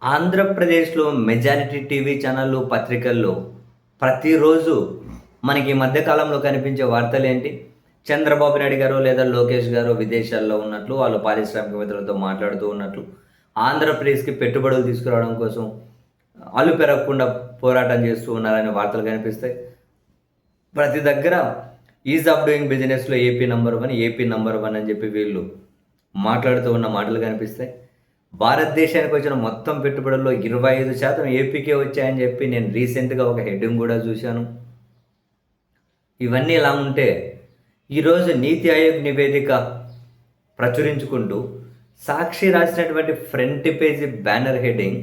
ఆంధ్రప్రదేశ్‌లో majority TV ఛానళ్ళు, పత్రికల్లో ప్రతిరోజు మనకి ఈ మధ్య కాలంలో కనిపించే వార్తలేంటి? చంద్రబాబు నాయుడు గారో లేదా లోకేష్ గారో విదేశాల్లో ఉన్నట్లు, వాళ్ళు పారిశ్రామికవేత్తలతో మాట్లాడుతూ ఉన్నట్లు, ఆంధ్రప్రదేశ్‌కి పెట్టుబడులు తీసుకురావడం కోసం అలు పెరగకుండా పోరాటం చేస్తూ ఉన్నారనే వార్తలు కనిపిస్తాయి. ప్రతి దగ్గర ఈజ్ ఆఫ్ డూయింగ్ బిజినెస్‌లో ఏపీ నంబర్ 1, ఏపీ నంబర్ 1 అని చెప్పి వీళ్ళు మాట్లాడుతూ ఉన్న మాటలు కనిపిస్తాయి. భారతదేశానికి వచ్చిన మొత్తం పెట్టుబడుల్లో 25% ఏపీకే వచ్చాయని చెప్పి నేను రీసెంట్‌గా ఒక హెడ్డింగ్ కూడా చూశాను. ఇవన్నీ ఇలా ఉంటే, ఈరోజు నీతి ఆయోగ్ నివేదిక ప్రచురించుకుంటూ సాక్షి రాసినటువంటి ఫ్రంట్ పేజీ బ్యానర్ హెడ్డింగ్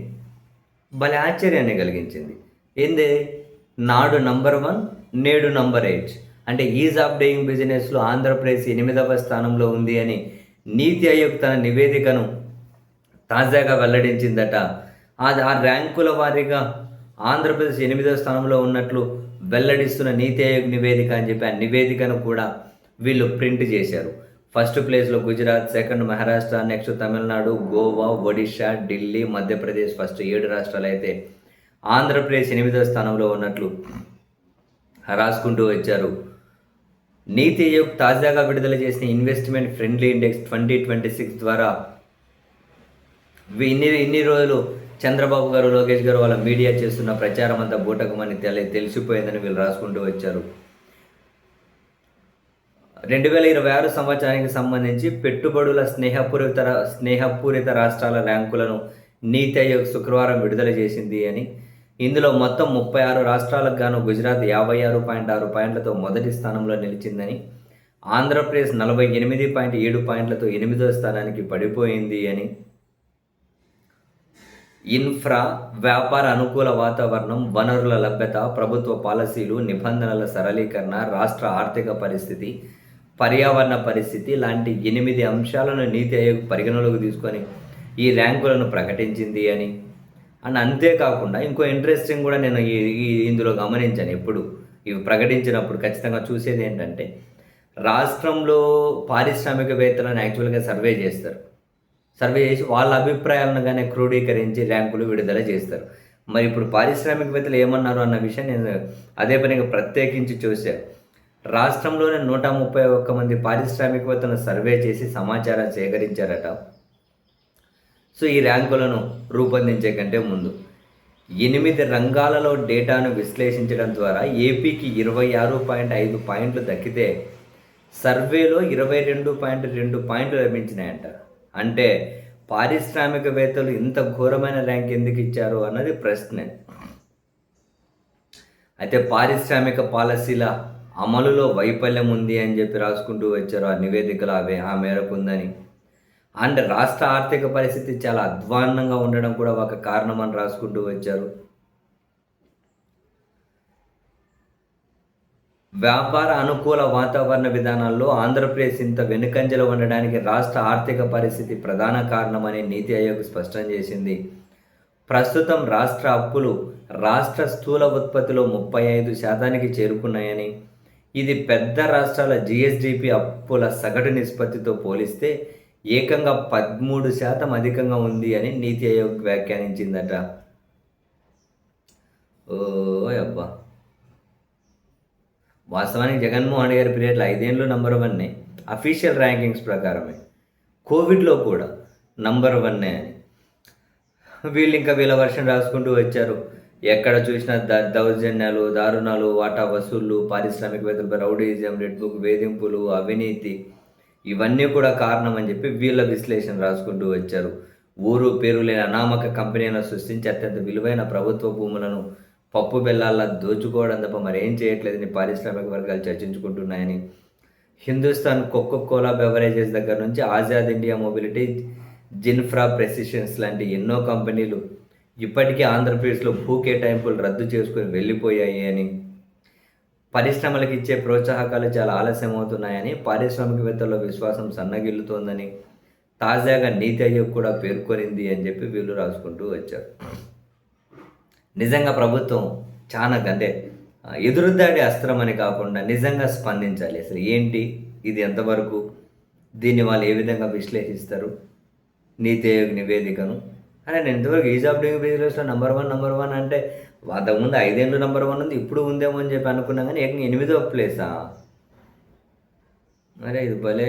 భలే ఆశ్చర్యాన్ని కలిగించింది. ఏంది? నాడు నంబర్ 1, నేడు నంబర్ 8. అంటే ఈజ్ ఆఫ్ డూయింగ్ బిజినెస్‌లో ఆంధ్రప్రదేశ్ 8వ స్థానంలో ఉంది అని నీతి ఆయోగ్ తన నివేదికను తాజాగా వెల్లడించిందట. ఆ ర్యాంకుల వారీగా ఆంధ్రప్రదేశ్ 8వ స్థానంలో ఉన్నట్లు వెల్లడిస్తున్న నీతి ఆయోగ్ నివేదిక అని చెప్పి ఆ నివేదికను కూడా వీళ్ళు ప్రింట్ చేశారు. ఫస్ట్ ప్లేస్లో Gujarat, second Maharashtra, next Tamil Nadu, Goa, Odisha, Delhi, Madhya Pradesh first 7 రాష్ట్రాలు అయితే ఆంధ్రప్రదేశ్ 8వ స్థానంలో ఉన్నట్లు రాసుకుంటూ వచ్చారు. నీతి ఆయోగ్ తాజాగా విడుదల చేసిన ఇన్వెస్ట్మెంట్ ఫ్రెండ్లీ ఇండెక్స్ 2026 ద్వారా ఇన్ని రోజులు చంద్రబాబు గారు, లోకేష్ గారు వాళ్ళ మీడియా చేస్తున్న ప్రచారం అంతా బూటకమని తెలిసిపోయిందని వీళ్ళు రాసుకుంటూ వచ్చారు. 2026 సంవత్సరానికి సంబంధించి పెట్టుబడుల స్నేహపూరిత రాష్ట్రాల ర్యాంకులను నీతి ఆయోగ్ శుక్రవారం విడుదల చేసింది అని, ఇందులో మొత్తం 36 రాష్ట్రాలకు గాను గుజరాత్ 56.6 పాయింట్లతో మొదటి స్థానంలో నిలిచిందని, ఆంధ్రప్రదేశ్ 48.7 పాయింట్లతో 8వ స్థానానికి పడిపోయింది అని, ఇన్ఫ్రా, వ్యాపార అనుకూల వాతావరణం, వనరుల లభ్యత, ప్రభుత్వ పాలసీలు, నిబంధనల సరళీకరణ, రాష్ట్ర ఆర్థిక పరిస్థితి, పర్యావరణ పరిస్థితి లాంటి 8 అంశాలను నీతి ఆయోగ్ పరిగణలోకి తీసుకొని ఈ ర్యాంకులను ప్రకటించింది అని. అండ్ అంతేకాకుండా ఇంకో ఇంట్రెస్టింగ్ కూడా నేను ఇందులో గమనించాను. ఎప్పుడు ఇవి ప్రకటించినప్పుడు ఖచ్చితంగా చూసేది ఏంటంటే, రాష్ట్రంలో పారిశ్రామికవేత్తలను యాక్చువల్గా సర్వే చేస్తారు. సర్వే చేసి వాళ్ళ అభిప్రాయాలను కానీ క్రోడీకరించి ర్యాంకులు విడుదల చేస్తారు. మరి ఇప్పుడు పారిశ్రామికవేత్తలు ఏమన్నారు అన్న విషయం నేను అదే పనిగా ప్రత్యేకించి చూశాను. రాష్ట్రంలోనే 131 మంది పారిశ్రామికవేత్తలను సర్వే చేసి సమాచారం సేకరించారట. సో ఈ ర్యాంకులను రూపొందించే కంటే ముందు 8 రంగాలలో డేటాను విశ్లేషించడం ద్వారా ఏపీకి 26.5 పాయింట్లు దక్కితే సర్వేలో 22.2 పాయింట్లు లభించినాయంట. అంటే పారిశ్రామికవేత్తలు ఇంత ఘోరమైన ర్యాంక్ ఎందుకు ఇచ్చారు అన్నది ప్రశ్నే. అయితే పారిశ్రామిక పాలసీల అమలులో వైఫల్యం ఉంది అని చెప్పి రాసుకుంటూ వచ్చారు ఆ నివేదికలు. ఆ మేరకు ఉందని. అండ్ రాష్ట్ర ఆర్థిక పరిస్థితి చాలా అధ్వాన్నంగా ఉండడం కూడా ఒక కారణం అని రాసుకుంటూ వచ్చారు. వ్యాపార అనుకూల వాతావరణ విధానాల్లో ఆంధ్రప్రదేశ్ ఇంత వెనుకంజలో ఉండడానికి రాష్ట్ర ఆర్థిక పరిస్థితి ప్రధాన కారణమని నీతి ఆయోగ్ స్పష్టం చేసింది. ప్రస్తుతం రాష్ట్ర అప్పులు రాష్ట్ర స్థూల ఉత్పత్తిలో 35% చేరుకున్నాయని, ఇది పెద్ద రాష్ట్రాల జిఎస్డిపి అప్పుల సగటు నిష్పత్తితో పోలిస్తే ఏకంగా 13% అధికంగా ఉంది అని నీతి ఆయోగ్ వ్యాఖ్యానించిందట. ఓ అబ్బా! వాస్తవానికి జగన్మోహన్ గారి పీరియడ్లో 5 ఏళ్ళు నంబర్ 1 అఫీషియల్ ర్యాంకింగ్స్ ప్రకారమే. కోవిడ్లో కూడా నంబర్ 1 అని వీళ్ళు ఇంకా వీళ్ళ వర్షన్ రాసుకుంటూ వచ్చారు. ఎక్కడ చూసినా దౌర్జన్యాలు, దారుణాలు, వాటా వసూళ్లు, పారిశ్రామికవేత్తలపై రౌడీయిజం, రెడ్ బుక్ వేధింపులు, అవినీతి ఇవన్నీ కూడా కారణం అని చెప్పి వీళ్ళ విశ్లేషణ రాసుకుంటూ వచ్చారు. ఊరు పేరు లేని అనామక కంపెనీలను సృష్టించి అత్యంత విలువైన ప్రభుత్వ భూములను పప్పు బెల్లాల్లా దోచుకోవడం తప్ప మరేం చేయట్లేదని పారిశ్రామిక వర్గాలు చర్చించుకుంటున్నాయని, హిందుస్థాన్ కోకా-కోలా బెవరేజెస్ దగ్గర నుంచి ఆజాద్ ఇండియా మొబిలిటీ, జిన్ఫ్రా ప్రెసిషన్స్ లాంటి ఎన్నో కంపెనీలు ఇప్పటికీ ఆంధ్రప్రదేశ్లో భూ కేటాయింపులు రద్దు చేసుకుని వెళ్ళిపోయాయి అని, పరిశ్రమలకు ఇచ్చే ప్రోత్సాహకాలు చాలా ఆలస్యం అవుతున్నాయని, పారిశ్రామికవేత్తల్లో విశ్వాసం సన్నగిల్లుతోందని తాజాగా నీతి ఆయోగ్ కూడా పేర్కొనింది అని చెప్పి వీళ్ళు రాసుకుంటూ వచ్చారు. నిజంగా ప్రభుత్వం చాలా ఎదురుదాడి అస్త్రం అని కాకుండా నిజంగా స్పందించాలి. అసలు ఏంటి ఇది, ఎంతవరకు దీన్ని వాళ్ళు ఏ విధంగా విశ్లేషిస్తారు నీతి ఆయోగ్ నివేదికను అరే నేను ఇంతవరకు ఈజ్ ఆఫ్ డూయింగ్ బిజినెస్లో నంబర్ వన్ అంటే అంతకుముందు 5 ఏళ్ళు నంబర్ 1 ఉంది, ఇప్పుడు ఉందేమో అని చెప్పి అనుకున్నా కానీ ఏకంగా 8వ ప్లేసా? అరే ఇది భలే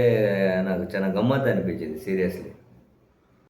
నాకు చాలా గమ్మత్తు అనిపించింది సీరియస్లీ.